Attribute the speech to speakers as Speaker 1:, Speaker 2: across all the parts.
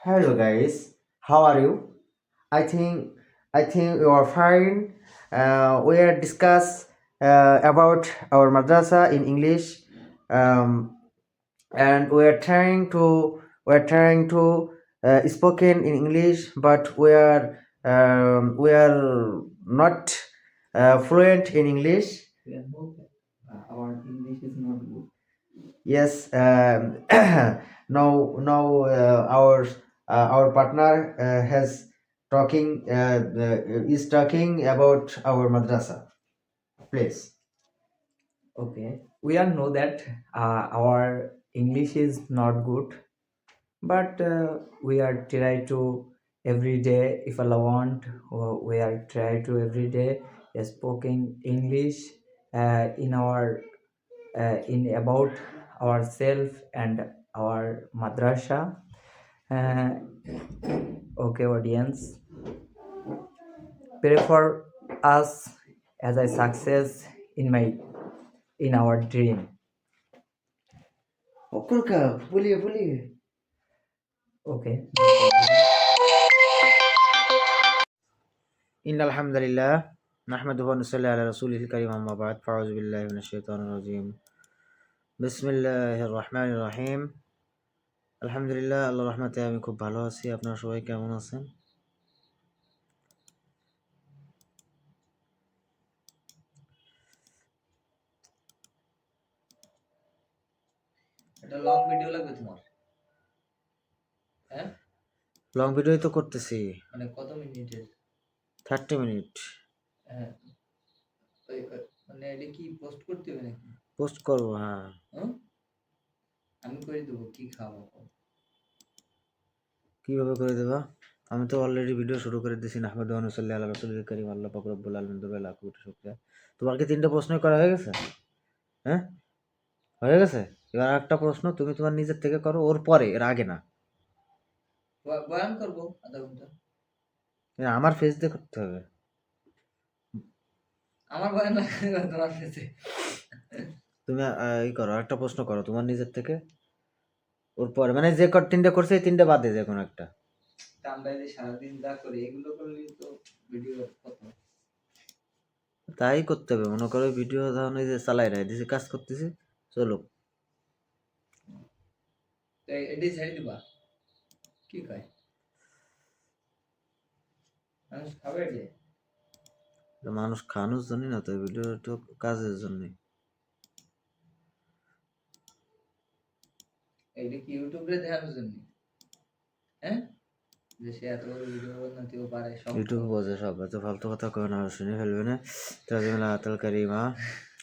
Speaker 1: Hello guys, how are you? I think I think you are fine. We are discuss about our madrasa in English, um, and we are trying to spoken in English, but we are not fluent in English. Our English is not good. Yes, now our partner has is talking about our madrasa. Please.
Speaker 2: Okay, we all know that our English is not good, but we are try to every day. If Allah want, we are try to every day speaking English in our in about ourselves and our madrasa. Uh, okay, audience, pray for us as I success in our dream.
Speaker 1: Okurka, बोलिए.
Speaker 2: Okay, no problem.
Speaker 1: إن الحمد لله نحمده ونصلي على رسوله الكريم أما بعد فأعوذ بالله من الشيطان الرجيم بسم الله الرحمن الرحيم আলহামদুলিল্লাহ আল্লাহ রহমতে আমি খুব ভালো আছি আপনারা সবাই কেমন আছেন
Speaker 2: একটা লং ভিডিও লাগবে তোমার। হ্যাঁ,
Speaker 1: লং ভিডিওই তো করতেছি
Speaker 2: মানে কত মিনিটের?
Speaker 1: 30 মিনিট
Speaker 2: হ্যাঁ, মানে এটা কি পোস্ট করতে হবে নাকি?
Speaker 1: পোস্ট করবো হ্যাঁ
Speaker 2: হুম? আমি করে দেবো, কি খাওয়াবো?
Speaker 1: কিভাবে করে দেবা আমি তো অলরেডি ভিডিও শুরু করে দিয়েছি আহমদ সাল্লাল্লাহু আলা রাসূলিল কারীম আল্লাহ পাক রব্বুল আলামিন দরবারে লাখ কোটি শুকরিয়া তোমার কি তিনটা প্রশ্নই করা হয়ে গেছে হ্যাঁ হয়ে গেছে এবার একটা প্রশ্ন তুমি তোমার নিজের থেকে করো ওর পরে এর আগে না
Speaker 2: বয়ান করবো আধা ঘন্টা।
Speaker 1: আমার ফেস দিয়ে করতে হবে
Speaker 2: আমার বয়ান লাগবে না তোমার কাছে।
Speaker 1: তুমি এই করো একটা প্রশ্ন করো তোমার নিজের থেকে ওর পরে মানে যে তিনটা করছে এই তিনটা বাদে যে কোনো একটা
Speaker 2: আমরা যে সারাদিন যা করি এগুলো করলেই তো ভিডিও কত।
Speaker 1: তাই করতে হবে মনে করো ভিডিও ধরুন এই যে চালাই রাখ দিছি কাজ করতেছি চলো
Speaker 2: তো এটাই ছেড়ে দিবা, কি কয়? মানুষ খাবে যে।
Speaker 1: মানুষ খাওয়ানোর জন্য না তো ভিডিও তো কাজের জন্য
Speaker 2: এইটা কি ইউটিউবে দেখানোর জন্য? হ্যাঁ, যে সে এত বড় ভিডিও বানাতেও পারে সব।
Speaker 1: ইউটিউব বোঝে সব এত ফালতু কথা কয় না শুনে ফেলবে না তাজমিলা আতাল কারিমা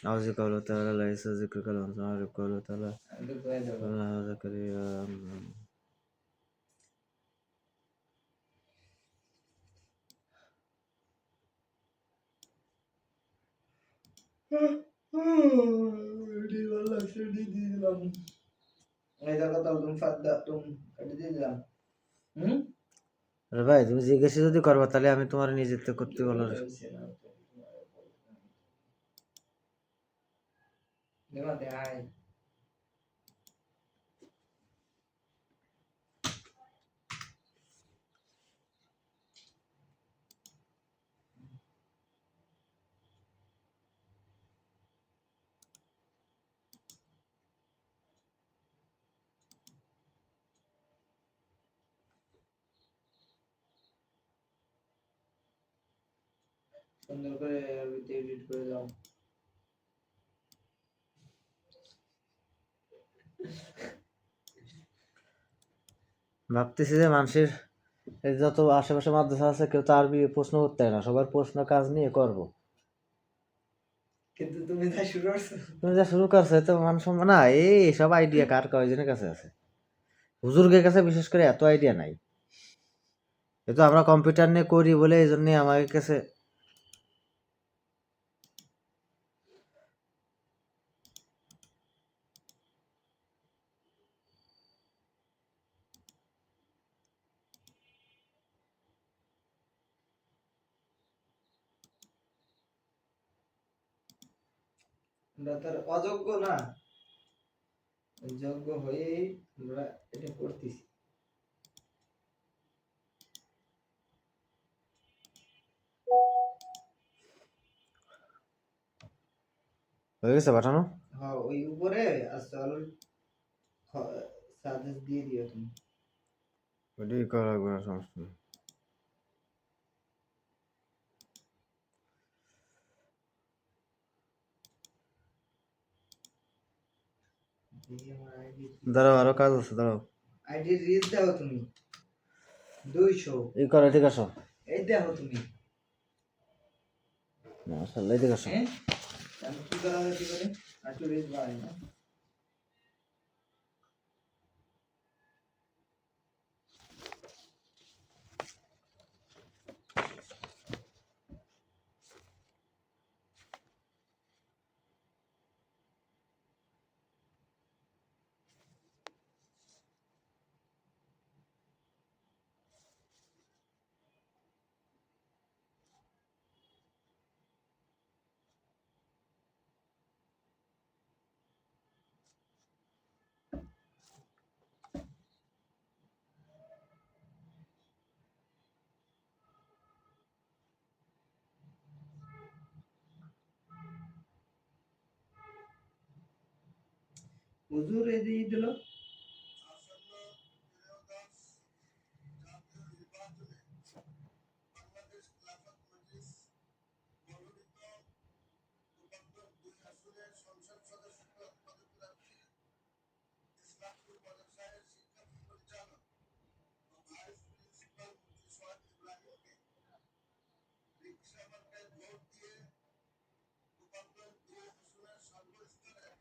Speaker 1: আউজি কাউলু তাআলা লাইসা যিকরু কালাম সারিফ কাউলু তাআলা
Speaker 2: আমি তো কয়ে দেবো।
Speaker 1: জাকারিয়া
Speaker 2: এটি ভালো লাগছে, এটি দিয়ে দিলাম। এই দেখো তো তুমি ফাদ্দা তুমি এটি দিয়ে দিলাম। হুম,
Speaker 1: আরে ভাই তুমি জিজ্ঞেস যদি করবা তাহলে আমি তোমার নিজের থেকে করতে বলার
Speaker 2: নেমাতে আয়। সুন্দর করে এডিট করে দাও।
Speaker 1: ভাবতেছি যে মানুষের এই যত আশেপাশে মাদ্রাসা আছে কেউ তো আরবি প্রশ্ন করতে হয় না সবার প্রশ্ন কাজ নিয়ে করব
Speaker 2: কিন্তু তুমি যা শুরু করছো।
Speaker 1: তুমি যা শুরু করছো তো মান সম্মান না এই সব আইডিয়া কার কয়জনের কাছে আছে হুজুরদের কাছে বিশেষ করে এত আইডিয়া নাই যেহেতু আমরা কম্পিউটার নিয়ে করি বলে এই জন্য আমার কাছে
Speaker 2: আমরা তার অযোগ্য না, যোগ্য হয়েই আমরা এটা করতেছি।
Speaker 1: হয়ে গেছে পাঠানো?
Speaker 2: হ্যাঁ ওই উপরে আস্তে আলো সাজেস দিয়ে দিও তুমি।
Speaker 1: ওইটাই করা লাগবে না, সমস্যা নেই। দাঁড়াও, আরো কাজ আছে, দাঁড়াও।
Speaker 2: আইডি রিচ দাও তুমি 200।
Speaker 1: এই করো, ঠিক আসো।
Speaker 2: এই দেখো তুমি।
Speaker 1: মাশাআল্লাহ, ঠিক আসো।
Speaker 2: হ্যাঁ আমি কি করা হবে কি করে আর একটু রিচ বাড়াই না। হুজুর এই দিয়ে দিল।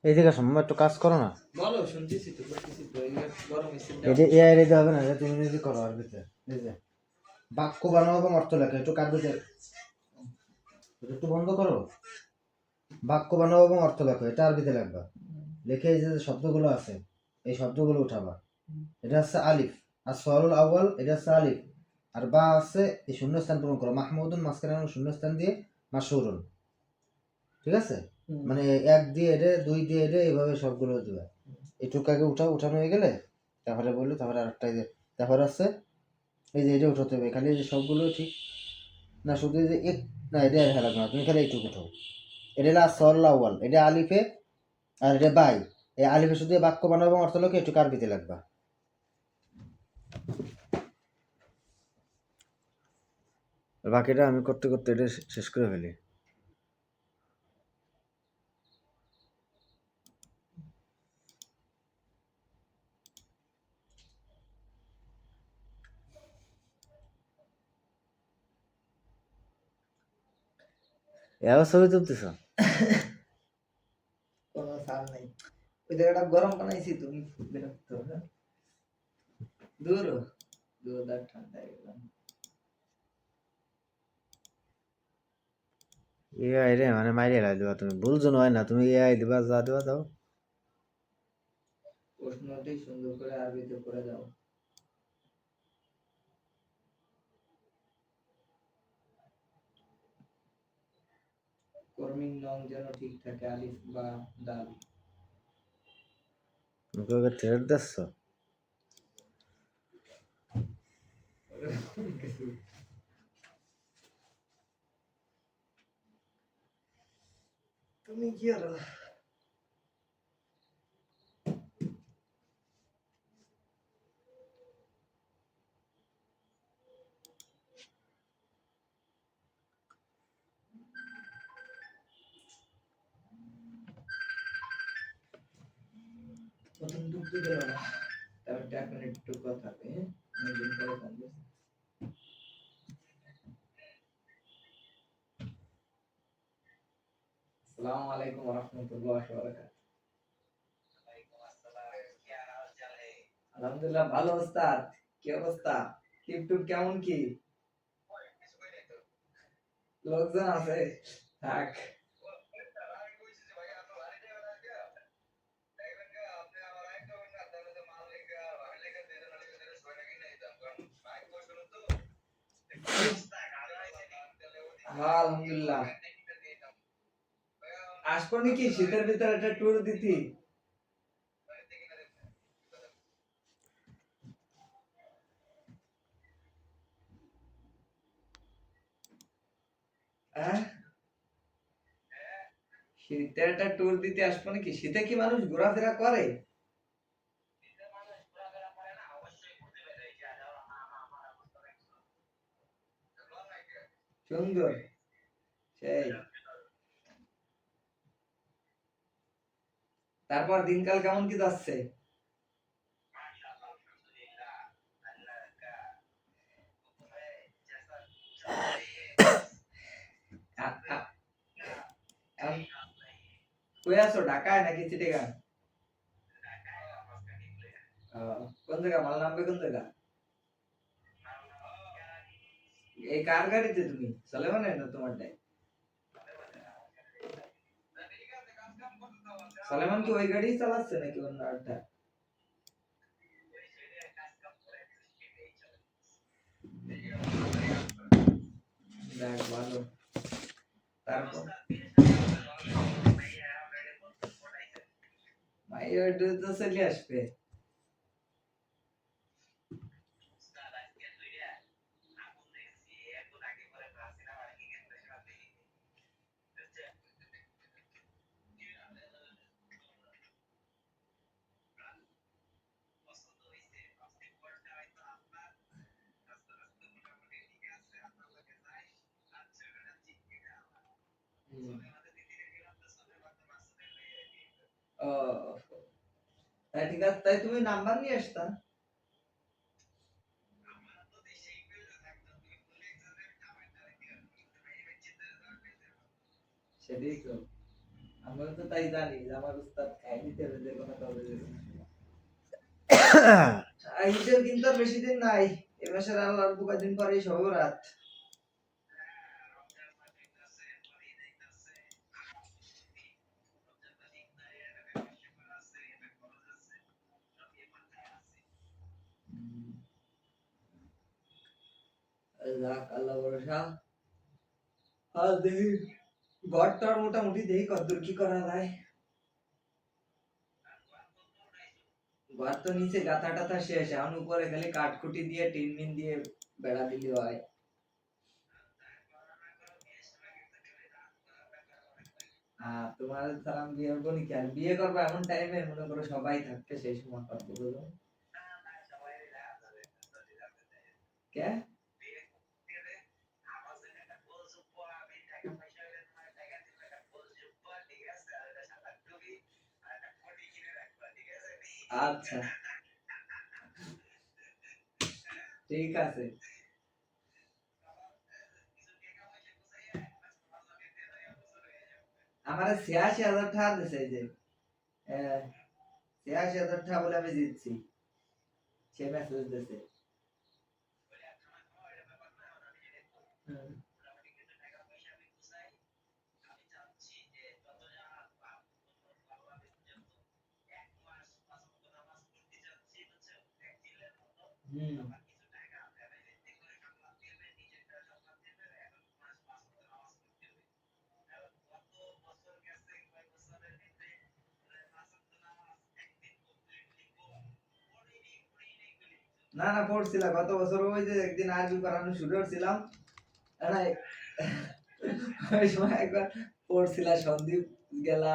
Speaker 1: এইদিকে আসো মামা, একটু কাজ করো না।
Speaker 2: বলো শুনতেছি তো করতেছি তো এই গরম এসে
Speaker 1: এটা এআই রেডি হবে না, এটা তুমি নিজে করো। আর ভিতরে এই যে বাক্য বানাও এবং অর্থ লেখা, একটু কার ভিতরে এটা একটু বন্ধ করো। বাক্য বানাও এবং অর্থ লেখো, এটা আরবিতে লিখবা। লিখে এই যে শব্দগুলো আছে, এই শব্দগুলো উঠাবা। এটা হচ্ছে আলিফ, আর সওয়ালুল আউয়াল এটা হচ্ছে আলিফ, আর বা আছে এই শূন্যস্থান পূরণ করো। মাহমুদুন মাঝখানে শূন্যস্থান দিয়ে মাশহুরুন, ঠিক আছে? মানে এক দিয়ে এডে, দুই দিয়ে এডে, এইভাবে সবগুলো দিবা। এটুকু আগে উঠাও, উঠানো হয়ে গেলে তারপরে বললো, তারপরে আরেকটা যে তারপরে আছে এই যে এটা উঠাতে হবে। খালি এই যে সবগুলো ঠিক না, শুধু এই যে এক না, এটা আর লাগবে না, তুমি খালি এইটুকু উঠাও। এটা হলো সওয়ালুল আউয়াল, এটা আলিফে, আর এটা বাই। এই আলিফে শুধু বাক্য বানাবো এবং অর্থ লোকে একটু আরবিতে লাগবা। বাকিটা আমি করতে করতে এটা শেষ করে ফেলি। এবার ছবি তুলতেছ?
Speaker 2: কোনো সার নাই। ওই জায়গাটা গরম বানাইছি তুমি বিরক্ত হ্যাঁ দূর দূর আর ঠান্ডা হয়ে গেলাম।
Speaker 1: এআই রে মানে মাইরে লাই দিবা তুমি, বুঝছো নয় না, তুমি এআই দিবা, যা দিবা দাও।
Speaker 2: প্রশ্নটি সুন্দর করে আরবিতে করে দাও। কর্মীর নং যেন ঠিক থাকে আলিফ বা দাল।
Speaker 1: তুমি ওকে থ্রেড দিচ্ছ?
Speaker 2: তুমি কি আর প্রথম ডুবতে দেবো না, তারপর 1 মিনিট একটু কথা হবে হ্যাঁ অনেকদিন পরে ফোন করছি। আসসালামু আলাইকুম ওয়া রাহমাতুল্লাহি ওয়া বারাকাতুহু। আলহামদুলিল্লাহ ভালো ওস্তাদ। কি অবস্থা? টিপটুপ কেমন কি? লোকজন আছে থাক। হ্যাঁ আলহামদুলিল্লাহ। আসবো নাকি শীতের ভিতরে একটা ট্যুর দিতি? হ্যাঁ শীতের একটা ট্যুর দিতে আসবো নাকি? শীতে কি মানুষ ঘোরাফেরা করে? সুন্দর, সেই। তারপর দিনকাল কেমন কি যাচ্ছে? আ- আ- এখন কই আছো, ঢাকায় নাকি চিটাগাং? কোন জায়গা, মাল নামবে কোন জায়গা? এই কার গাড়িতে তুমি, সলেমানের না তোমারটাই? সলেমান কি ওই গাড়ি চালাচ্ছে নাকি অন্য একটা? দেখ ভালো। তারপর মাইয়ার তো চলে আসবে। হুম। ও, তাই ঠিক আছে, তাই তুমি নাম্বার নিয়ে আসতা। সেটাই তো, আমরা তো তাই জানি যে আমার উস্তাদ খাই দিতে হবে যে কোনো কাউকে যেতে। ঈদের কিন্তু আর বেশি দিন নাই, এ মাসের আল্লাহর দু কয়দিন পরেই শবে বরাত। যাক আল্লাহ ভরসা। আর দেখি ঘরটার মোটামুটি দেখি কতদূর কি করা যায়। ঘর তো নিচে গাথা টাথা শেষ, এখন উপরে খালি কাঠকুটি দিয়ে টিন মিন দিয়ে বেড়া দিলে হয়। তোমার সালাম বিয়ে করবো নাকি, আর বিয়ে করবো এমন টাইমে মনে করো সবাই থাকতে, সেই সময় করবো বুঝলো? কে? আচ্ছা, ঠিক আছে। আমার ৮৬,০০০ টাকা দিছে, এই যে ৮৬,০০০ টাকা বলে আমি জিতছি, সে মেসেজ দিছে। হুম। হুম। না না, পড়ছিলাম গত বছর, ওই যে একদিন আরবি করানো শুরু করছিলাম, না, ওই সময় একবার পড়ছিলাম, সন্দীপ গেলা,